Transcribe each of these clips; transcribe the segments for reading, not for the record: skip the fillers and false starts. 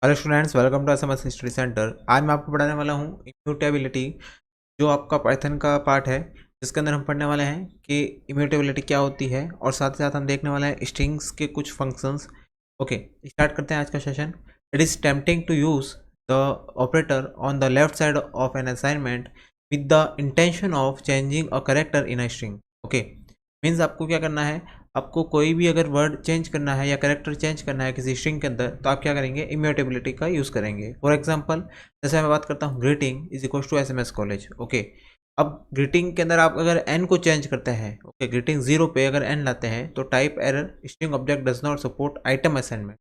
Hello students, welcome to SMS history centre. आज मैं आपको पढ़ाने वाला हूँ इम्यूटेबिलिटी, जो आपका पाइथन का पार्ट है, जिसके अंदर हम पढ़ने वाले हैं कि इम्यूटेबिलिटी क्या होती है, और साथ ही साथ हम देखने वाले हैं स्ट्रिंग्स के कुछ फंक्शंस। ओके, स्टार्ट करते हैं आज का session. It is tempting to use the operator on the left side of an assignment with the intention of changing a character in a string. Okay, means आपको क्या करना है, आपको कोई भी अगर वर्ड चेंज करना है या कैरेक्टर चेंज करना है किसी स्ट्रिंग के अंदर, तो आप क्या करेंगे, इम्यूटेबिलिटी का यूज़ करेंगे। फॉर एग्जांपल, जैसे मैं बात करता हूँ greeting is equal to SMS college. Okay, अब ग्रीटिंग के अंदर आप अगर एन को चेंज करते हैं, ओके, ग्रीटिंग 0 पे अगर एन लाते हैं, तो type error string object does not support item assignment.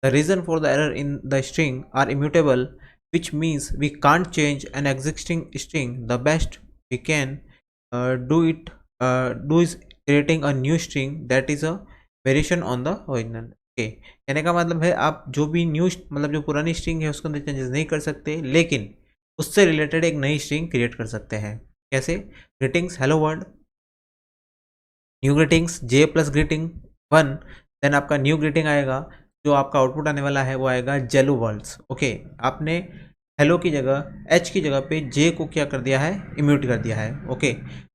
The reason for the error in the string are immutable, which means we can't change an existing string. The best we can do is creating a new string that is a variation on the original. Okay, कहने का मतलब है आप जो भी new मतलब जो पुरानी स्ट्रिंग है उसके अंदर चेंजेस नहीं कर सकते, लेकिन उससे रिलेटेड एक नई स्ट्रिंग क्रिएट कर सकते हैं। कैसे? Greetings hello world, new greetings j plus greeting 1, then आपका न्यू ग्रीटिंग आएगा, जो आपका आउटपुट आने वाला है वो आएगा जेलो वर्ल्ड्स। ओके, आपने हेलो की जगह एच की जगह पे जे को क्या कर दिया है, इम्यूट कर दिया है। Okay,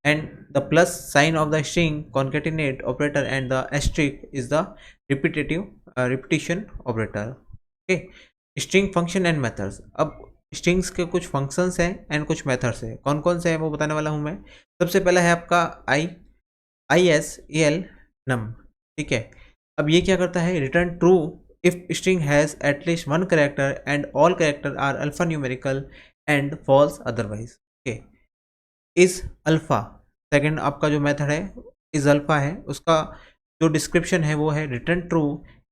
and the plus sign of the string concatenate operator and the asterisk is the repetition operator. Okay, string function and methods. अब स्ट्रिंग्स के कुछ फंक्शंस हैं एंड कुछ मेथड्स हैं। कौन कौन से हैं वो बताने वाला हूँ मैं। सबसे पहला है आपका ISEL नम। ठीक है, अब ये क्या करता है, return true if string has at least one character and all character are alpha numerical and false otherwise. Okay, is alpha, second आपका जो मेथड है इज अल्फा है, उसका जो डिस्क्रिप्शन है वो है return true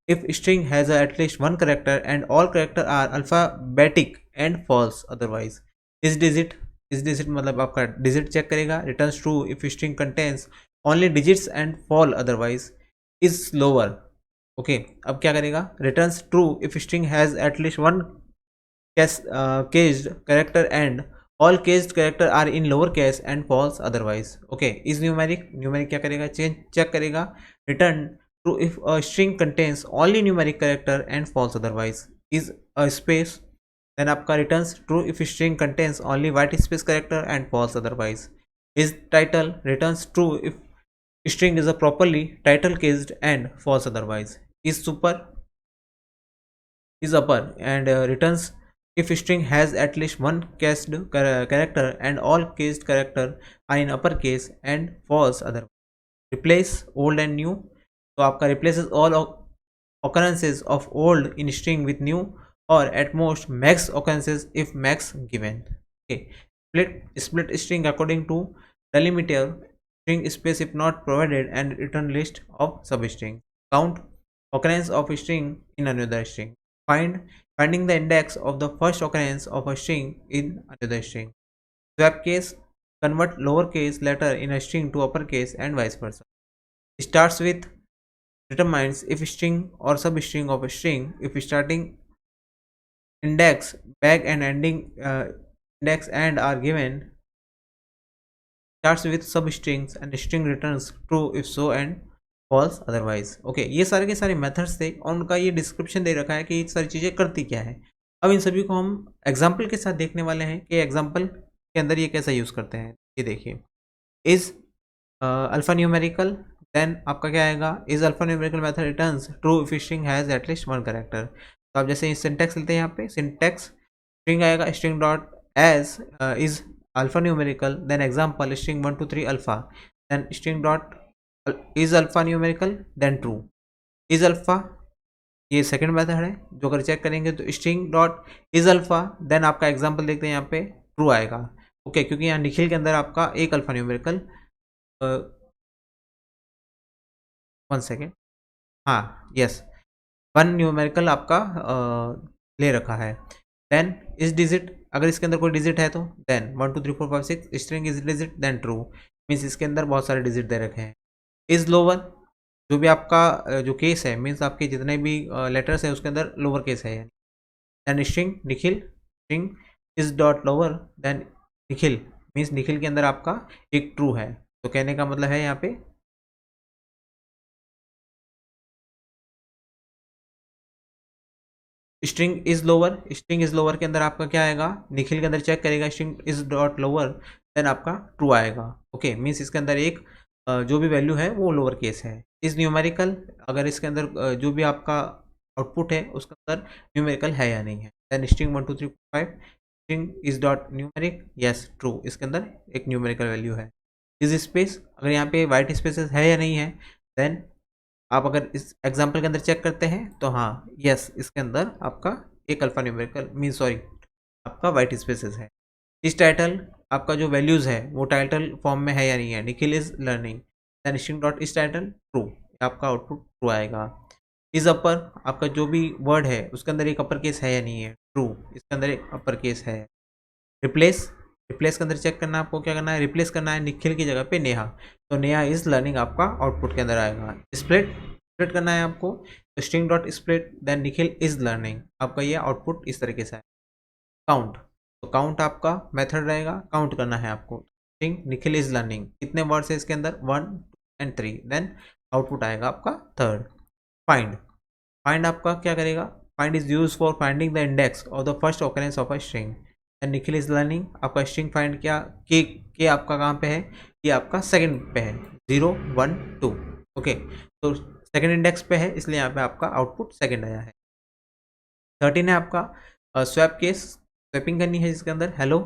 if string has at least one character and all character are alphabetic and false otherwise. Is digit, is digit मतलब आपका डिजिट चेक करेगा। Returns true if string contains only digits and false otherwise. Is lower. Okay, अब क्या करेगा, returns true if string has at least one caged character and all caged character are in lower case and false otherwise. Okay, is numeric, numeric क्या करेगा, change check करेगा। return true if a string contains only numeric character and false otherwise। is a space, then आपका returns true if string contains only white space character and false otherwise। is title, returns true if string is a properly title cased and false otherwise। is super, is upper and returns if string has at least one cased character and all cased character are in uppercase and false otherwise। replace old and new, तो आपका replaces all occurrences of old in string with new, or at most max occurrences if max given। okay, split string according to delimiter string space if not provided and return list of substring। count occurrence of string in another string। finding the index of the first occurrence of a string in another string। swap case, convert lowercase letter in a string to uppercase and vice versa। starts with, determines if string or substring of a string if starting index back and ending index and are given। starts with substrings and string returns true if so and false otherwise. Okay, ये सारे के सारे methods थे और उनका ये description दे रखा है कि ये सारी चीज़ें करती क्या है। अब इन सभी को हम एग्जाम्पल के साथ देखने वाले हैं कि एग्जाम्पल के अंदर ये कैसा यूज़ करते हैं। ये देखिए, इज़ अल्फा न्यूमेरिकल, देन आपका क्या आएगा, is alpha numerical method returns true if string has at least one character. तो आप जैसे सिंटेक्स लेते हैं, यहाँ पे सिंटेक्स स्ट्रिंग आएगा, string dot is is alpha numerical, then example string 1 2 3 alpha, then string dot is alpha numerical, then true. Is alpha, ये second method है, जो अगर चेक करेंगे तो string dot is alpha, then आपका एग्जांपल देखते हैं यहाँ पे ट्रू आएगा। ओके, क्योंकि यहाँ निखिल के अंदर आपका एक अल्फा न्यूमेरिकल, 1 सेकेंड, हाँ यस, 1 न्यूमेरिकल आपका ले रखा है। देन इस डिजिट, अगर इसके अंदर कोई डिजिट है तो then 1 2 3 4 5 6 string is digit, then true, means इसके अंदर बहुत सारे डिजिट दे रखे हैं। इज लोअर, जो भी आपका जो केस है, मीन्स आपके जितने भी लेटर्स है उसके अंदर लोअर केस है। Then string Nikhil, string is dot lower, then Nikhil, means Nikhil के अंदर आपका एक ट्रू है। तो कहने का मतलब है यहाँ पे स्ट्रिंग इज लोअर के अंदर आपका क्या आएगा, निखिल के अंदर चेक करेगा string is dot lower, then आपका ट्रू आएगा। ओके, मीन्स इसके अंदर एक जो भी वैल्यू है वो लोअर केस है। इज न्यूमेरिकल, अगर इसके अंदर जो भी आपका आउटपुट है उसके अंदर न्यूमेरिकल है या नहीं है। Then string 1 2 3 4 5 string is dot numeric, yes true, इसके अंदर एक न्यूमेरिकल वैल्यू है। इज स्पेस, अगर यहाँ पे वाइट स्पेसेस है या नहीं है, देन आप अगर इस एग्जाम्पल के अंदर चेक करते हैं तो हाँ यस, इसके अंदर आपका एक अल्फा न्यूमेरिकल मीन सॉरी आपका वाइट स्पेसेस है। इस टाइटल आपका जो वैल्यूज़ है वो टाइटल फॉर्म में है या नहीं है, Nikhil is learning, then string dot is title true, आपका आउटपुट ट्रू आएगा। इज अपर, आपका जो भी वर्ड है उसके अंदर एक अपर केस है या नहीं है, ट्रू, इसके अंदर एक अपर केस है। रिप्लेस, रिप्लेस के अंदर चेक करना है आपको, क्या करना है, रिप्लेस करना है निखिल की जगह पे नेहा, तो नेहा इज लर्निंग आपका आउटपुट के अंदर आएगा। स्प्लिट, स्प्लिट करना है आपको, तो string dot split then Nikhil is learning, आपका ये आउटपुट इस तरीके से है। काउंट, तो काउंट आपका मेथड रहेगा, काउंट करना है आपको, स्ट्रिंग निखिल इज लर्निंग, कितने वर्ड्स है इसके अंदर 1 2 and 3, देन आउटपुट आएगा आपका 3rd। फाइंड, फाइंड आपका क्या करेगा, find is use for finding the index of the first occurrence of a string, and Nikhil is learning, आपका स्ट्रिंग फाइंड क्या के आपका कहाँ पे है, ये आपका सेकंड पे है 0 1 2। ओके, तो सेकंड इंडेक्स पे है इसलिए यहाँ पे आपका आउटपुट सेकंड आया है। 13 है आपका स्वैप केस, स्वैपिंग करनी है जिसके अंदर हेलो,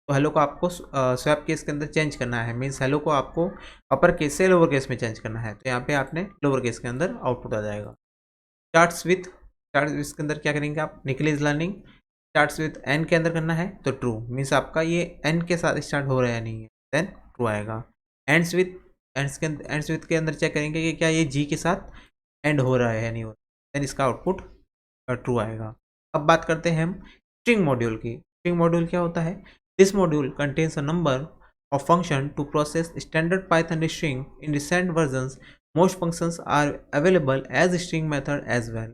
तो हेलो को आपको स्वैप केस के अंदर चेंज करना है, मीन्स हेलो को आपको अपर केस से लोअर केस में चेंज करना है, तो यहाँ पे आपने लोअर केस के अंदर आउटपुट आ जाएगा। स्टार्ट्स विथ, स्टार्ट इसके अंदर क्या करेंगे आप, Nikhil is learning, starts with an के अंदर करना है तो ट्रू, मीन्स आपका ये एन के साथ स्टार्ट हो रहा है नहीं है, देन ट्रू आएगा। एंड्स विथ, एंड्स विथ के अंदर चेक करेंगे कि क्या ये जी के साथ एंड हो रहा है या नहीं हो रहा, देन इसका आउटपुट ट्रू आएगा। अब बात करते हैं हम स्ट्रिंग मॉड्यूल की। स्ट्रिंग मॉड्यूल क्या होता है, this module contains a number of function to process standard Python string. In recent versions, most functions are available as string method as well.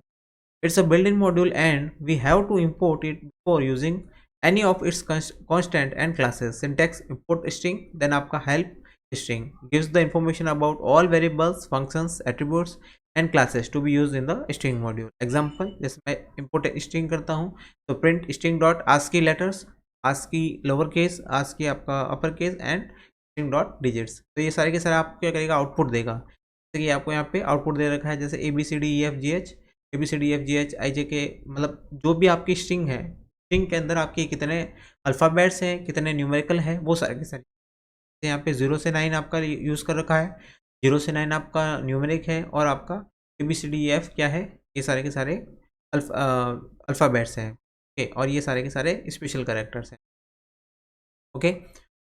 It's a built-in module and we have to import it before using any of its constant and classes. Syntax import string, then आपका help string gives the information about all variables, functions, attributes and classes to be used in the string module. Example, जैसे मैं import string करता हूँ तो print string dot ASCII letters, ASCII lower case, ASCII आपका upper case and string dot digits, तो ये सारे के सारे आपको क्या करेगा, आउटपुट देगा। जैसे कि आपको यहाँ पे आउटपुट दे रखा है जैसे ABCDEFGH, ABCDEFGH IJK, मतलब जो भी आपकी स्ट्रिंग है, स्ट्रिंग के अंदर आपके कितने अल्फ़ाबेट्स हैं, कितने न्यूमेरिकल है, वो सारे के सारे। यहाँ पे 0 से 9 आपका यूज़ कर रखा है, 0 से 9 आपका न्यूमेरिक है और आपका ABCDEF क्या है, ये सारे के सारे अल्फ़ाबेट्स हैं। ओके, और ये सारे के सारे स्पेशल कैरेक्टर्स हैं। ओके,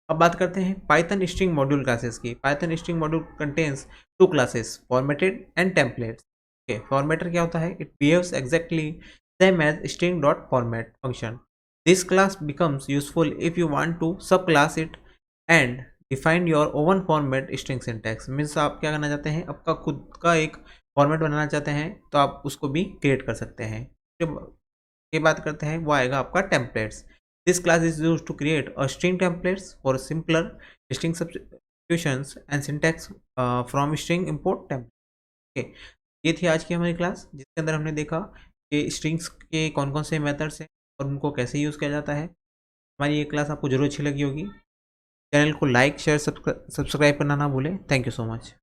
अब बात करते हैं पाइथन स्ट्रिंग मॉड्यूल क्लासेस की। Python string module contains 2 classes, formatted and templates. Okay, formatter क्या होता है, it behaves exactly same as string dot format function. This class becomes useful if you want to subclass it and define your own format string syntax. Means आप क्या करना चाहते हैं, आपका खुद का एक फॉर्मेट बनाना चाहते हैं तो आप उसको भी क्रिएट कर सकते हैं। जब ये बात करते हैं वो आएगा आपका templates. This class is use to create a string templates for simpler string substitutions and syntax from string import template. Okay, ये थी आज की हमारी क्लास जिसके अंदर हमने देखा कि स्ट्रिंग्स के कौन कौन से मेथड्स हैं और उनको कैसे यूज़ किया जाता है। हमारी ये क्लास आपको जरूर अच्छी लगी होगी। चैनल को लाइक शेयर सब्सक्राइब करना ना भूलें। Thank you so much.